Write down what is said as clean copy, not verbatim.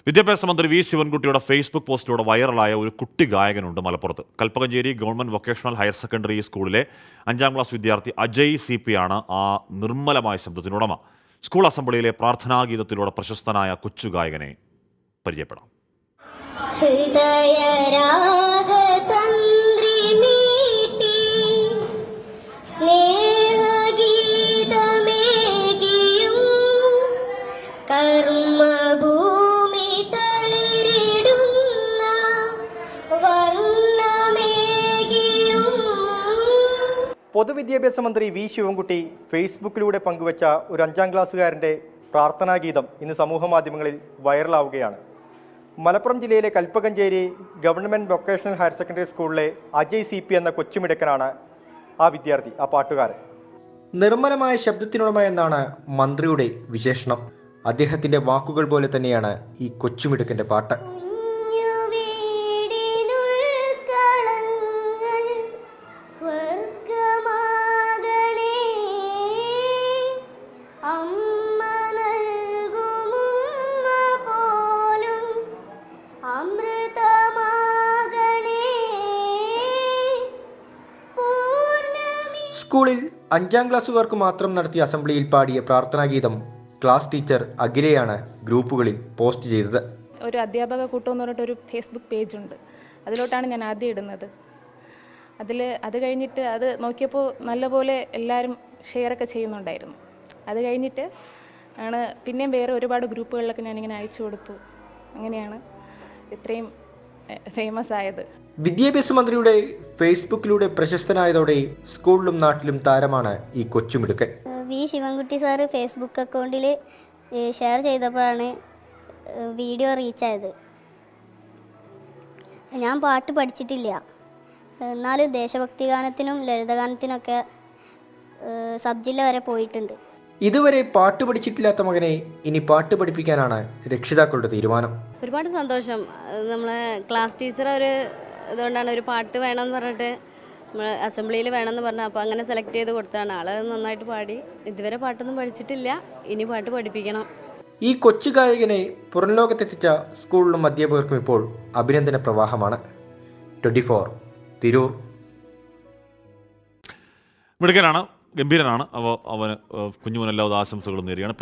വിദ്യാഭ്യാസ മന്ത്രി V ശിവൻകുട്ടിയുടെ Facebook പോസ്റ്റിലൂടെ വൈറലായ ഒരു കുട്ടി ഗായകനുണ്ട് മലപ്പുറത്ത്. Kalpakanchery government vocational higher secondary സ്കൂളിലെ 5ാം ക്ലാസ് വിദ്യാർത്ഥി അജയ് CP ആണ് ആ നിർമ്മലമായ ശബ്ദത്തിനുടമ. സ്കൂൾ അസംബ്ലിയിലെ പ്രാർത്ഥനാഗീതത്തിലൂടെ പ്രശസ്തനായ കൊച്ചു ഗായകനെ പരിചയപ്പെടാം. പൊതുവിദ്യാഭ്യാസ മന്ത്രി വി ശിവൻകുട്ടി ഫേസ്ബുക്കിലൂടെ പങ്കുവച്ച ഒരു 5ാം ക്ലാസ്സുകാരൻ്റെ പ്രാർത്ഥനാഗീതം ഇന്ന് സമൂഹമാധ്യമങ്ങളിൽ വൈറലാവുകയാണ്. മലപ്പുറം ജില്ലയിലെ Kalpakanchery government vocational higher secondary സ്കൂളിലെ അജയ് CP എന്ന കൊച്ചുമിടുക്കനാണ് ആ വിദ്യാർത്ഥി, ആ പാട്ടുകാരൻ. നിർമ്മലമായ ശബ്ദത്തിനുടമ എന്നാണ് മന്ത്രിയുടെ വിശേഷണം. അദ്ദേഹത്തിൻ്റെ വാക്കുകൾ പോലെ തന്നെയാണ് ഈ കൊച്ചുമിടുക്കൻ്റെ പാട്ട്. സ്കൂളിൽ 5ാം ക്ലാസ്സുകാർക്ക് മാത്രം നടത്തിയ അസംബ്ലിയിൽ പാടിയ പ്രാർത്ഥനാഗീതം ക്ലാസ് ടീച്ചർ അഖിലയാണ് ഗ്രൂപ്പുകളിൽ പോസ്റ്റ് ചെയ്തത്. ഒരു അധ്യാപക കൂട്ടം എന്ന് പറഞ്ഞിട്ടൊരു ഫേസ്ബുക്ക് പേജുണ്ട്, അതിലോട്ടാണ് ഞാൻ ആദ്യം ഇടുന്നത്. അത് കഴിഞ്ഞിട്ട് അത് നോക്കിയപ്പോൾ നല്ലപോലെ എല്ലാവരും ഷെയറൊക്കെ ചെയ്യുന്നുണ്ടായിരുന്നു. അത് കഴിഞ്ഞിട്ട് ആണ് പിന്നെയും വേറെ ഒരുപാട് ഗ്രൂപ്പുകളിലൊക്കെ ഞാനിങ്ങനെ അയച്ചു കൊടുത്തു. അങ്ങനെയാണ് ഇത്രയും ഫേമസ് ആയത്. വിദ്യാഭ്യാസ മന്ത്രിയുടെ ഫേസ്ബുക്കിലൂടെ പ്രശസ്തനായതോടെ സ്കൂളിലും നാട്ടിലും താരമാണ് ഈ കൊച്ചുമിടുക്കൻ. വി ശിവൻകുട്ടി സാറ് ഫേസ്ബുക്ക് അക്കൗണ്ടിൽ ഷെയർ ചെയ്തപ്പോഴാണ് വീഡിയോ റീച്ചായത്. ഞാൻ പാട്ട് പഠിച്ചിട്ടില്ല, എന്നാലും ദേശഭക്തി ഗാനത്തിനും ലളിതഗാനത്തിനൊക്കെ സബ് ജില്ല വരെ പോയിട്ടുണ്ട്. ഇതുവരെ പാട്ട് പഠിച്ചിട്ടില്ലാത്ത മകനെ ഇനി പാട്ട് പഠിപ്പിക്കാനാണ് രക്ഷിതാക്കളുടെ തീരുമാനം. ഒരുപാട് സന്തോഷം. നമ്മളെ ക്ലാസ് ടീച്ചർ ഇതുകൊണ്ടാണ് ഒരു പാട്ട് വേണമെന്ന് പറഞ്ഞിട്ട് നമ്മൾ അസംബ്ലിയിൽ വേണമെന്ന് പറഞ്ഞാൽ അപ്പോൾ അങ്ങനെ സെലക്ട് ചെയ്ത് കൊടുത്താണ്. ആൾ നന്നായിട്ട് പാടി. ഇതുവരെ പാട്ടൊന്നും പഠിച്ചിട്ടില്ല, ഇനി പാട്ട് പഠിപ്പിക്കണം. ഈ കൊച്ചു ഗായകനെ പുറം ലോകത്തെത്തിച്ച സ്കൂളിലും അധ്യാപകർക്കും ഇപ്പോൾ അഭിനന്ദന പ്രവാഹമാണ്. 24 തിരൂർ. മിടുക്കനാണ്, ഗംഭീരനാണ്. അവന് കുഞ്ഞുമോനെല്ലാ ആശംസകളും നേരുകയാണ്.